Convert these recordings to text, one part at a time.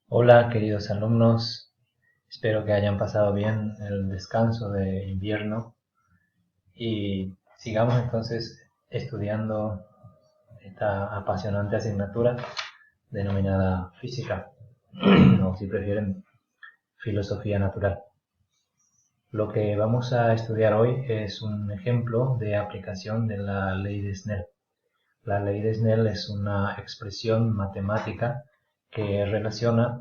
Hola queridos alumnos, espero que hayan pasado bien el descanso de invierno y sigamos entonces estudiando esta apasionante asignatura denominada física, o si prefieren, filosofía natural. Lo que vamos a estudiar hoy es un ejemplo de aplicación de la ley de Snell. La ley de Snell es una expresión matemática que relaciona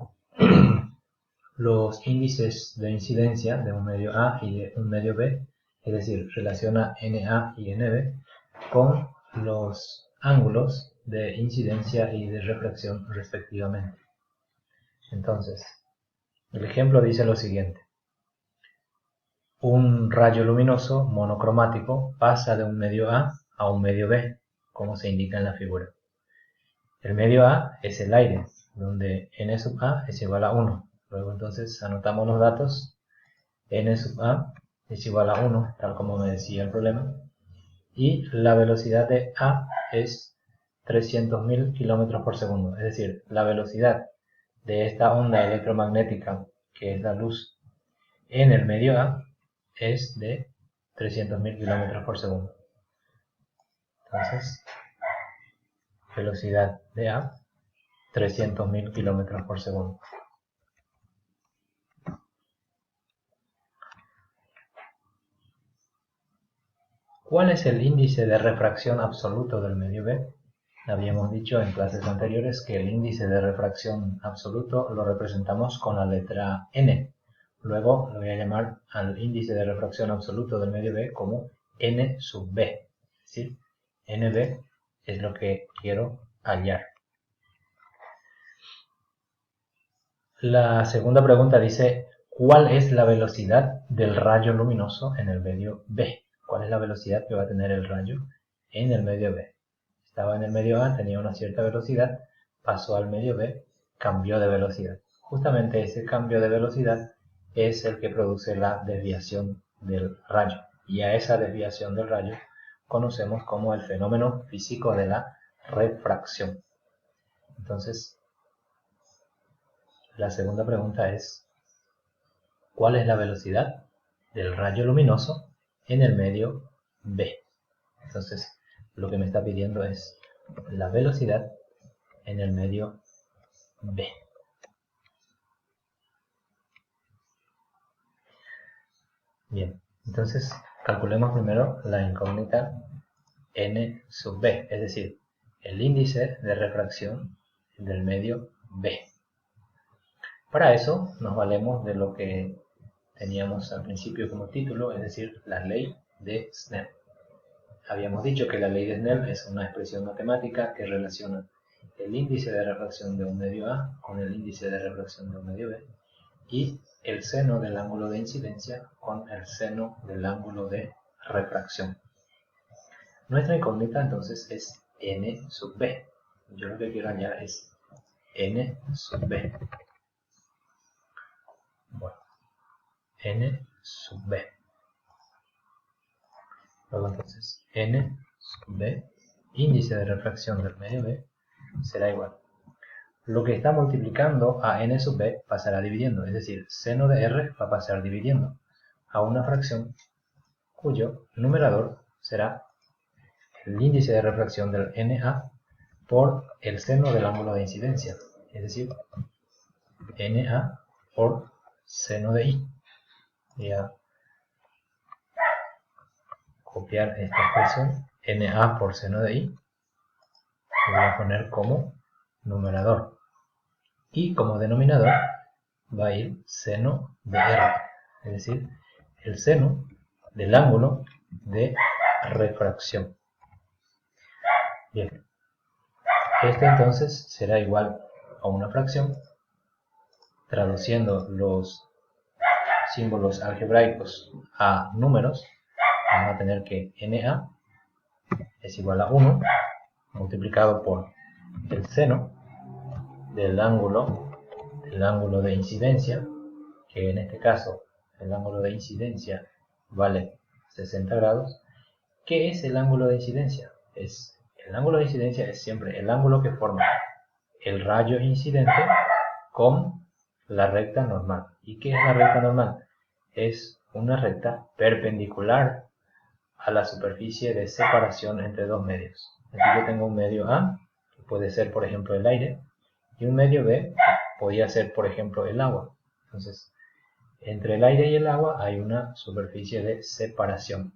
los índices de incidencia de un medio A y de un medio B, es decir, relaciona NA y NB con los ángulos de incidencia y de refracción respectivamente. Entonces, el ejemplo dice lo siguiente. Un rayo luminoso monocromático pasa de un medio A un medio B, como se indica en la figura. El medio A es el aire, donde n sub A es igual a 1. Luego entonces anotamos los datos. N sub A es igual a 1, tal como me decía el problema. Y la velocidad de A es 300.000 km por segundo. Es decir, la velocidad de esta onda electromagnética, que es la luz, en el medio A, es de 300.000 km por segundo. Entonces, velocidad de A, 300.000 km por segundo. ¿Cuál es el índice de refracción absoluto del medio B? Habíamos dicho en clases anteriores que el índice de refracción absoluto lo representamos con la letra n. Luego lo voy a llamar al índice de refracción absoluto del medio B como n sub b. Es decir, nb es lo que quiero hallar. La segunda pregunta dice, ¿cuál es la velocidad del rayo luminoso en el medio B? ¿Cuál es la velocidad que va a tener el rayo en el medio B? Estaba en el medio A, tenía una cierta velocidad, pasó al medio B, cambió de velocidad. Justamente ese cambio de velocidad es el que produce la desviación del rayo. Y a esa desviación del rayo conocemos como el fenómeno físico de la refracción. Entonces, la segunda pregunta es, ¿cuál es la velocidad del rayo luminoso en el medio B? Entonces, lo que me está pidiendo es la velocidad en el medio B. Bien, entonces calculemos primero la incógnita n sub b, es decir, el índice de refracción del medio B. Para eso nos valemos de lo que teníamos al principio como título, es decir, la ley de Snell. Habíamos dicho que la ley de Snell es una expresión matemática que relaciona el índice de refracción de un medio A con el índice de refracción de un medio B y el seno del ángulo de incidencia con el seno del ángulo de refracción. Nuestra incógnita entonces es n sub b. Yo lo que quiero hallar es n sub b. Bueno, n sub b. Luego entonces n sub b, índice de refracción del medio b, será igual. Lo que está multiplicando a n sub b pasará dividiendo, es decir, seno de r va a pasar dividiendo a una fracción cuyo numerador será el índice de refracción del NA por el seno del ángulo de incidencia, es decir, NA por seno de I. Voy a copiar esta expresión, NA por seno de I, lo voy a poner como numerador. Y como denominador va a ir seno de R, es decir, el seno del ángulo de refracción. Bien, este entonces será igual a una fracción. Traduciendo los símbolos algebraicos a números, vamos a tener que NA es igual a 1 multiplicado por el seno del ángulo de incidencia, que en este caso el ángulo de incidencia vale 60 grados. ¿Qué es el ángulo de incidencia? El ángulo de incidencia es siempre el ángulo que forma el rayo incidente con la recta normal. ¿Y qué es la recta normal? Es una recta perpendicular a la superficie de separación entre dos medios. Aquí yo tengo un medio A, que puede ser por ejemplo el aire, y un medio B, que podría ser por ejemplo el agua. Entonces, entre el aire y el agua hay una superficie de separación.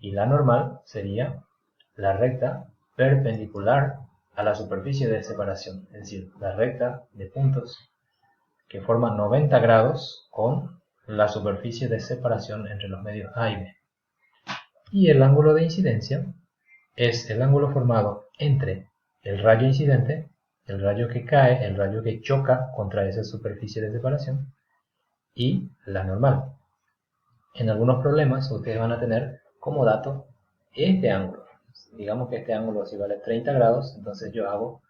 Y la normal sería la recta perpendicular a la superficie de separación, es decir, la recta de puntos que forma 90 grados con la superficie de separación entre los medios A y B. Y el ángulo de incidencia es el ángulo formado entre el rayo incidente, el rayo que cae, el rayo que choca contra esa superficie de separación, y la normal. En algunos problemas ustedes van a tener como dato este ángulo. Digamos que este ángulo si vale 30 grados, entonces yo hago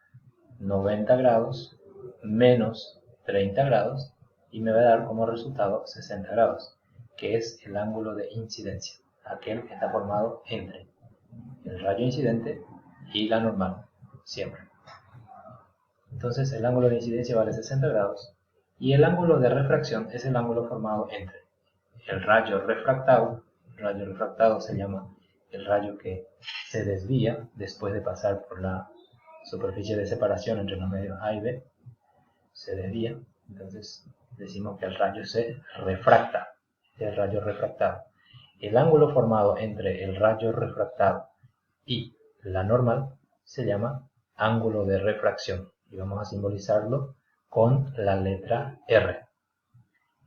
90 grados menos 30 grados y me va a dar como resultado 60 grados, que es el ángulo de incidencia, aquel que está formado entre el rayo incidente y la normal, siempre. Entonces el ángulo de incidencia vale 60 grados y el ángulo de refracción es el ángulo formado entre el rayo refractado se llama el rayo que se desvía después de pasar por la superficie de separación entre los medios A y B, se desvía, entonces decimos que el rayo se refracta, el rayo refractado. El ángulo formado entre el rayo refractado y la normal se llama ángulo de refracción y vamos a simbolizarlo con la letra R.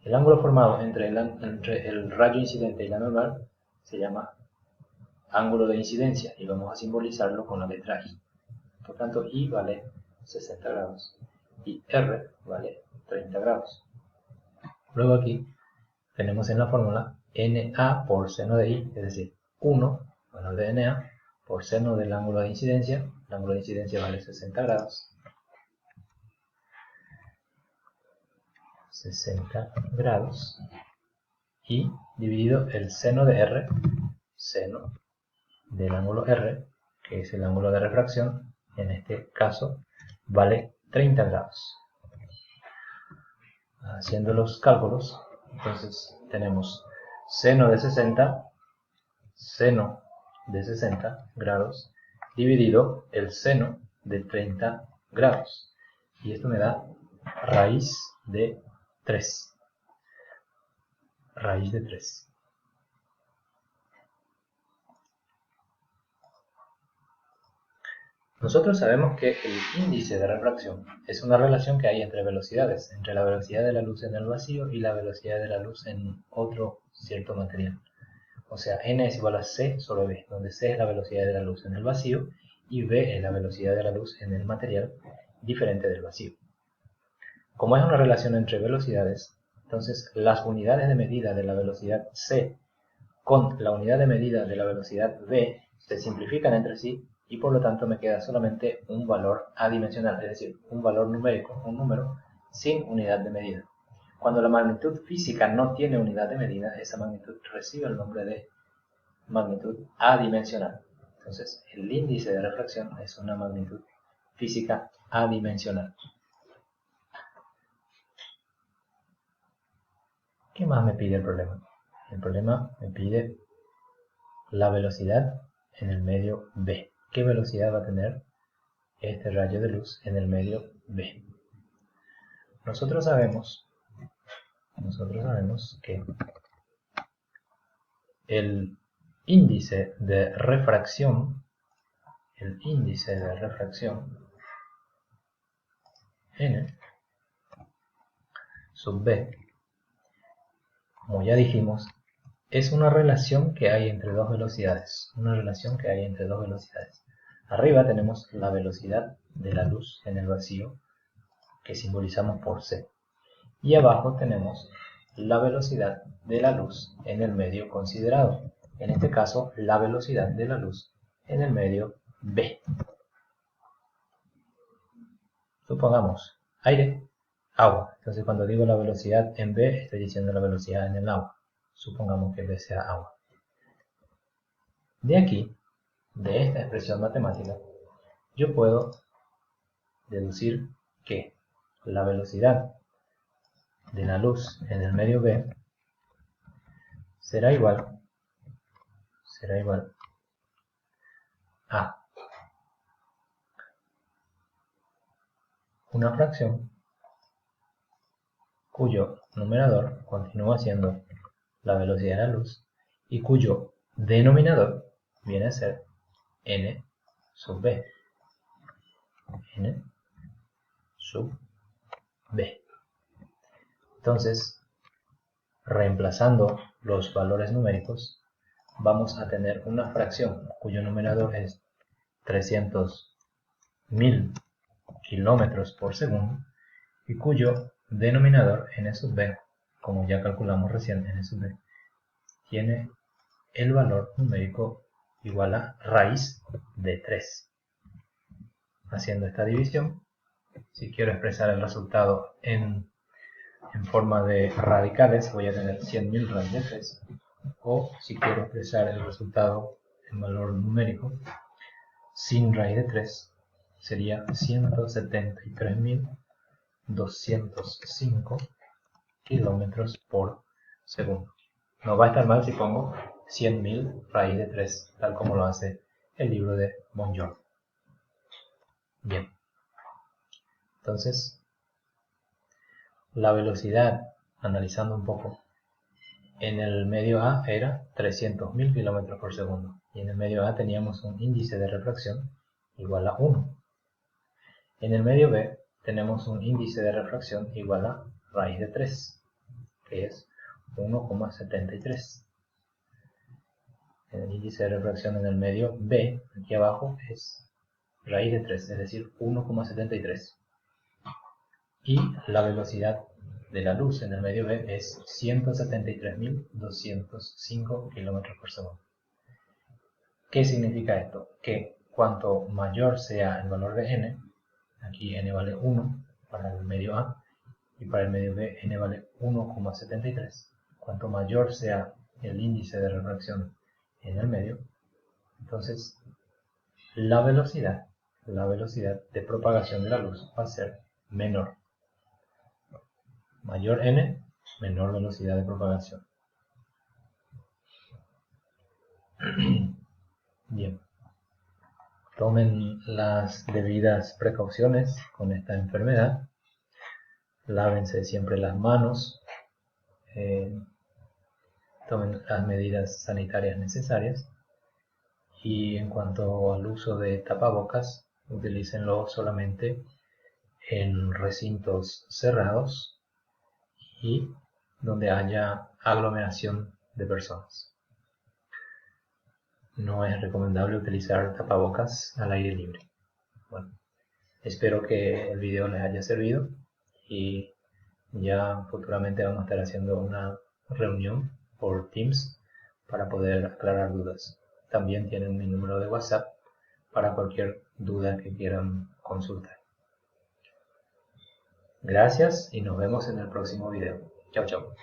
El ángulo formado entre el rayo incidente y la normal se llama ángulo de incidencia y vamos a simbolizarlo con la letra I. Por tanto, I vale 60 grados y R vale 30 grados. Luego aquí tenemos en la fórmula NA por seno de I, es decir, 1 menor de NA por seno del ángulo de incidencia. El ángulo de incidencia vale 60 grados. 60 grados y dividido el seno de R, seno del ángulo R, que es el ángulo de refracción, en este caso vale 30 grados. Haciendo los cálculos, entonces tenemos seno de 60 grados dividido el seno de 30 grados. Y esto me da raíz de 3. Raíz de 3. Nosotros sabemos que el índice de refracción es una relación que hay entre velocidades, entre la velocidad de la luz en el vacío y la velocidad de la luz en otro cierto material. O sea, n es igual a c sobre b, donde c es la velocidad de la luz en el vacío y b es la velocidad de la luz en el material diferente del vacío. Como es una relación entre velocidades, entonces las unidades de medida de la velocidad c con la unidad de medida de la velocidad v se simplifican entre sí y por lo tanto me queda solamente un valor adimensional, es decir, un valor numérico, un número sin unidad de medida. Cuando la magnitud física no tiene unidad de medida, esa magnitud recibe el nombre de magnitud adimensional. Entonces, el índice de refracción es una magnitud física adimensional. ¿Qué más me pide el problema? El problema me pide la velocidad en el medio B. ¿Qué velocidad va a tener este rayo de luz en el medio B? Nosotros sabemos que el índice de refracción, n sub b, como ya dijimos, es una relación que hay entre dos velocidades. Arriba tenemos la velocidad de la luz en el vacío, que simbolizamos por c. Y abajo tenemos la velocidad de la luz en el medio considerado. En este caso, la velocidad de la luz en el medio B. Supongamos, aire, agua. Entonces cuando digo la velocidad en B, estoy diciendo la velocidad en el agua. Supongamos que B sea agua. De aquí, de esta expresión matemática, yo puedo deducir que la velocidad de la luz en el medio B será igual a una fracción cuyo numerador continúa siendo la velocidad de la luz y cuyo denominador viene a ser n sub b. n sub b. Entonces, reemplazando los valores numéricos, vamos a tener una fracción cuyo numerador es 300.000 kilómetros por segundo y cuyo denominador n sub b, como ya calculamos recién, n sub b, tiene el valor numérico igual a raíz de 3. Haciendo esta división, si quiero expresar el resultado en forma de radicales, voy a tener 100.000 raíz de 3. O si quiero expresar el resultado en valor numérico, sin raíz de 3, sería 173.205 kilómetros por segundo. No va a estar mal si pongo 100.000 raíz de 3, tal como lo hace el libro de Bonjour. Bien. Entonces, la velocidad, analizando un poco, en el medio A era 300.000 kilómetros por segundo. Y en el medio A teníamos un índice de refracción igual a 1. En el medio B tenemos un índice de refracción igual a raíz de 3, que es 1,73. El índice de refracción en el medio B, aquí abajo, es raíz de 3, es decir, 1,73. Y la velocidad de la luz en el medio B es 173.205 kilómetros por segundo. ¿Qué significa esto? Que cuanto mayor sea el valor de n, aquí n vale 1 para el medio A, y para el medio B n vale 1,73. Cuanto mayor sea el índice de refracción en el medio, entonces la velocidad de propagación de la luz va a ser menor. Mayor n, menor velocidad de propagación. Bien. Tomen las debidas precauciones con esta enfermedad. Lávense siempre las manos. Tomen las medidas sanitarias necesarias. Y en cuanto al uso de tapabocas, utilícenlo solamente en recintos cerrados y donde haya aglomeración de personas. No es recomendable utilizar tapabocas al aire libre. Bueno, espero que el video les haya servido y ya futuramente vamos a estar haciendo una reunión por Teams para poder aclarar dudas. También tienen mi número de WhatsApp para cualquier duda que quieran consultar. Gracias y nos vemos en el próximo video. Chao, chao.